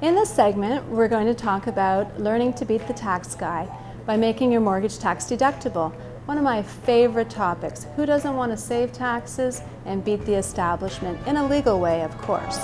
In this segment, we're going to talk about learning to beat the tax guy by making your mortgage tax deductible. One of my favorite topics. Who doesn't want to save taxes and beat the establishment in a legal way, of course?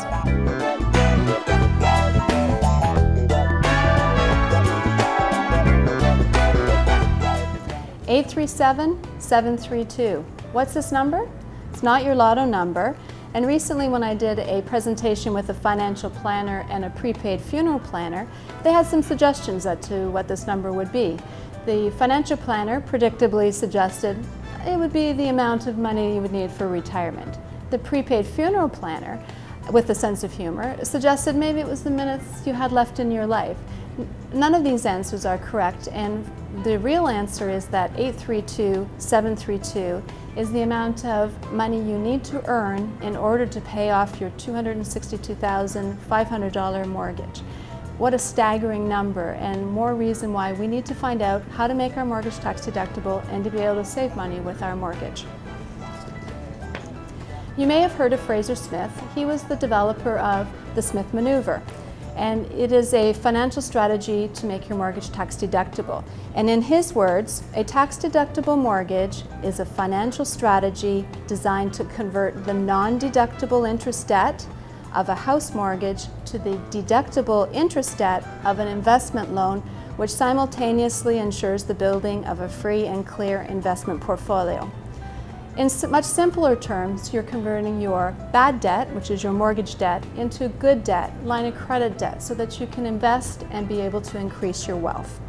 837-732. What's this number? It's not your lotto number. And recently when I did a presentation with a financial planner and a prepaid funeral planner, they had some suggestions as to what this number would be. The financial planner predictably suggested it would be the amount of money you would need for retirement. The prepaid funeral planner, with a sense of humor, suggested maybe it was the minutes you had left in your life. None of these answers are correct, and the real answer is that 832-732 is the amount of money you need to earn in order to pay off your $262,500 mortgage. What a staggering number, and more reason why we need to find out how to make our mortgage tax deductible and to be able to save money with our mortgage. You may have heard of Fraser Smith. He was the developer of the Smith Maneuver. And it is a financial strategy to make your mortgage tax deductible. And in his words, a tax-deductible mortgage is a financial strategy designed to convert the non-deductible interest debt of a house mortgage to the deductible interest debt of an investment loan, which simultaneously ensures the building of a free and clear investment portfolio. In much simpler terms, you're converting your bad debt, which is your mortgage debt, into good debt, line of credit debt, so that you can invest and be able to increase your wealth.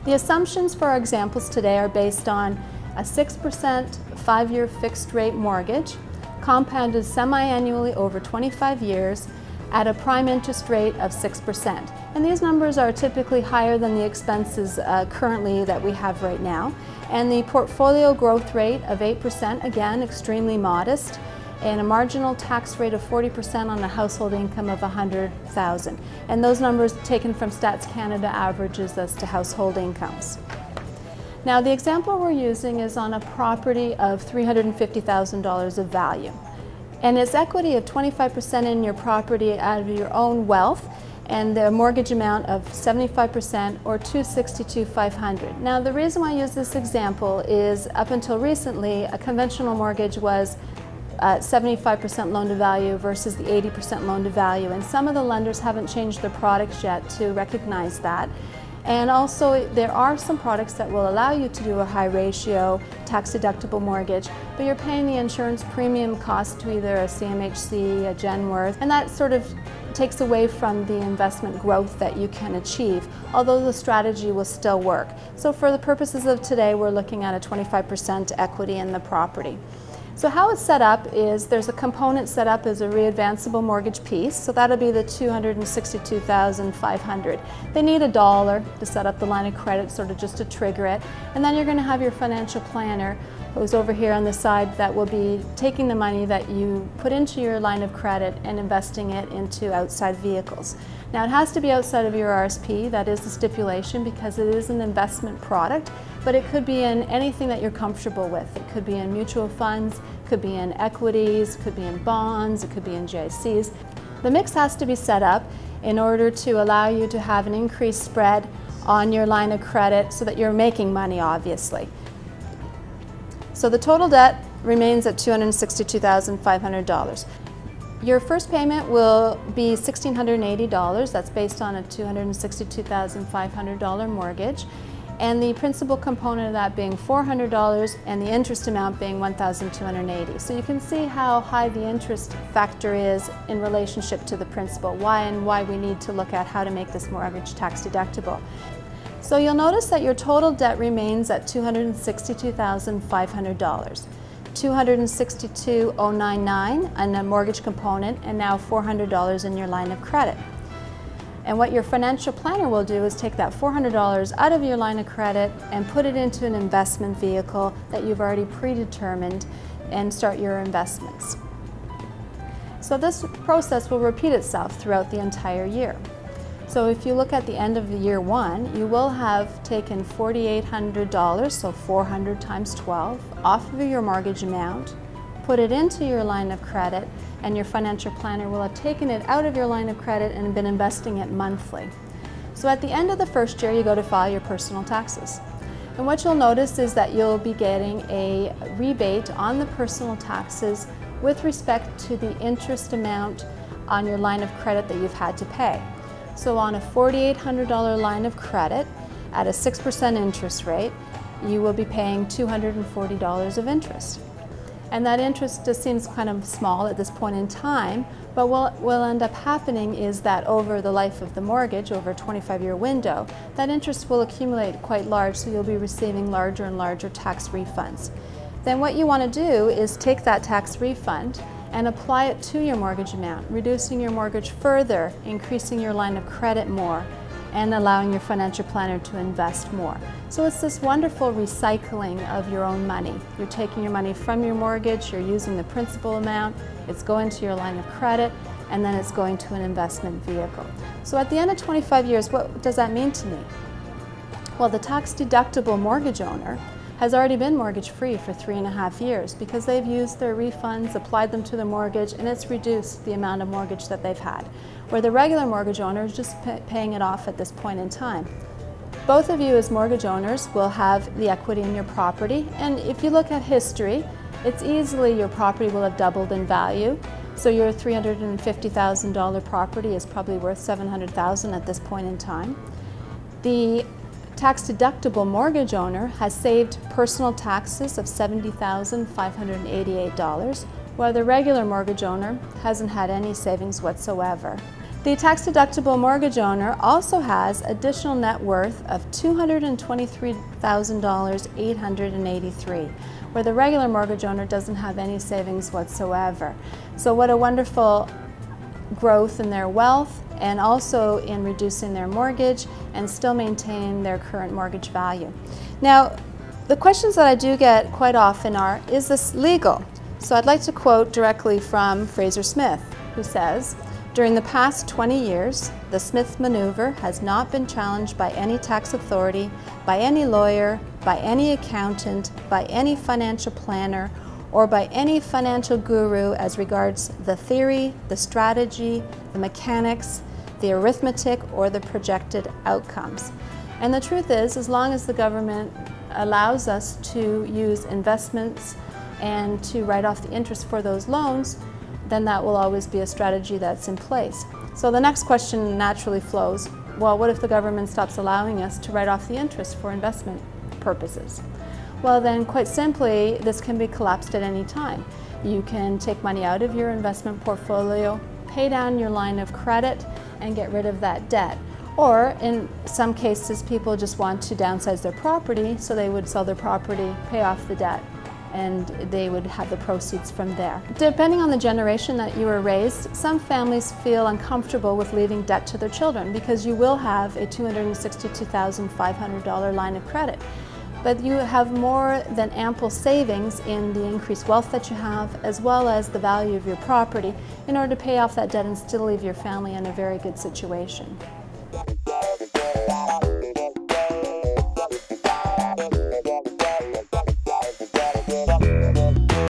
The assumptions for our examples today are based on a 6% 5-year fixed rate mortgage, compounded semi-annually over 25 years, at a prime interest rate of 6%. And these numbers are typically higher than the expenses currently that we have right now. And the portfolio growth rate of 8%, again, extremely modest, and a marginal tax rate of 40% on a household income of $100,000. And those numbers taken from Stats Canada averages as to household incomes. Now, the example we're using is on a property of $350,000 of value. And it's equity of 25% in your property out of your own wealth, and the mortgage amount of 75% or $262,500. Now, the reason why I use this example is up until recently, a conventional mortgage was 75% loan to value versus the 80% loan to value, and some of the lenders haven't changed their products yet to recognize that. And also, there are some products that will allow you to do a high ratio tax-deductible mortgage, but you're paying the insurance premium cost to either a CMHC, a Genworth, and that sort of takes away from the investment growth that you can achieve, although the strategy will still work. So for the purposes of today, we're looking at a 25% equity in the property. So how it's set up is there's a component set up as a readvanceable mortgage piece, so that'll be the $262,500. They need $1 to set up the line of credit, sort of just to trigger it, and then you're going to have your financial planner who's over here on the side that will be taking the money that you put into your line of credit and investing it into outside vehicles. Now, it has to be outside of your RSP, that is the stipulation, because it is an investment product, but it could be in anything that you're comfortable with. It could be in mutual funds, could be in equities, could be in bonds, it could be in GICs. The mix has to be set up in order to allow you to have an increased spread on your line of credit so that you're making money, obviously. So the total debt remains at $262,500. Your first payment will be $1,680. That's based on a $262,500 mortgage, and the principal component of that being $400 and the interest amount being $1,280. So you can see how high the interest factor is in relationship to the principal, why we need to look at how to make this mortgage tax deductible. So you'll notice that your total debt remains at $262,500. $262,099 on a mortgage component, and now $400 in your line of credit. And what your financial planner will do is take that $400 out of your line of credit and put it into an investment vehicle that you've already predetermined and start your investments. So this process will repeat itself throughout the entire year. So if you look at the end of the year 1, you will have taken $4,800, so 400 times 12, off of your mortgage amount, put it into your line of credit, and your financial planner will have taken it out of your line of credit and been investing it monthly. So at the end of the first year, you go to file your personal taxes. And what you'll notice is that you'll be getting a rebate on the personal taxes with respect to the interest amount on your line of credit that you've had to pay. So on a $4,800 line of credit at a 6% interest rate, you will be paying $240 of interest. And that interest just seems kind of small at this point in time, but what will end up happening is that over the life of the mortgage, over a 25-year window, that interest will accumulate quite large, so you'll be receiving larger and larger tax refunds. Then what you want to do is take that tax refund and apply it to your mortgage amount, reducing your mortgage further, increasing your line of credit more, and allowing your financial planner to invest more. So it's this wonderful recycling of your own money. You're taking your money from your mortgage, you're using the principal amount, it's going to your line of credit, and then it's going to an investment vehicle. So at the end of 25 years, what does that mean to me? Well, the tax-deductible mortgage owner has already been mortgage-free for 3.5 years because they've used their refunds, applied them to the mortgage, and it's reduced the amount of mortgage that they've had, where the regular mortgage owner is just paying it off at this point in time. Both of you as mortgage owners will have the equity in your property, and if you look at history, it's easily your property will have doubled in value. So your $350,000 property is probably worth $700,000 at this point in time. The tax-deductible mortgage owner has saved personal taxes of $70,588, while the regular mortgage owner hasn't had any savings whatsoever. The tax-deductible mortgage owner also has additional net worth of $223,883, where the regular mortgage owner doesn't have any savings whatsoever. So what a wonderful growth in their wealth, and also in reducing their mortgage and still maintaining their current mortgage value. Now, the questions that I do get quite often are, is this legal? So I'd like to quote directly from Fraser Smith, who says, "During the past 20 years, the Smith maneuver has not been challenged by any tax authority, by any lawyer, by any accountant, by any financial planner, or by any financial guru as regards the theory, the strategy, the mechanics, the arithmetic, or the projected outcomes." And the truth is, as long as the government allows us to use investments and to write off the interest for those loans, then that will always be a strategy that's in place. So the next question naturally flows, well, what if the government stops allowing us to write off the interest for investment purposes? Well, then quite simply, this can be collapsed at any time. You can take money out of your investment portfolio, pay down your line of credit, and get rid of that debt. Or in some cases, people just want to downsize their property, so they would sell their property, pay off the debt, and they would have the proceeds from there. Depending on the generation that you were raised, some families feel uncomfortable with leaving debt to their children because you will have a $262,500 line of credit. But you have more than ample savings in the increased wealth that you have, as well as the value of your property, in order to pay off that debt and still leave your family in a very good situation.